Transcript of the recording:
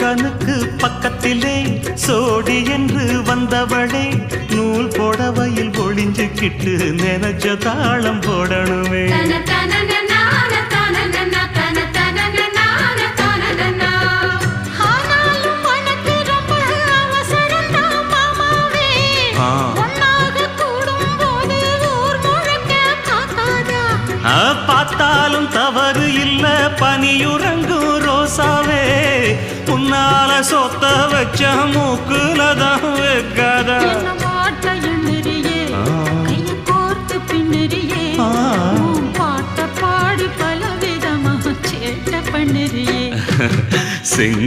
கணுக்கு பக்கத்திலே சோடி என்று வந்தவளே, நூல் போடவையில் ஒளிஞ்சுக்கிட்டு நினைச்ச தாளம் போடணுமே. பார்த்தாலும் தவறு இல்ல பனியுறங்கும் ரோசாவே, உன்னால சொத்த வச்ச மூக்குலதான் வைக்காதா. பாட்ட பாடி பல விதமாக சேட்ட பண்ணுறியே.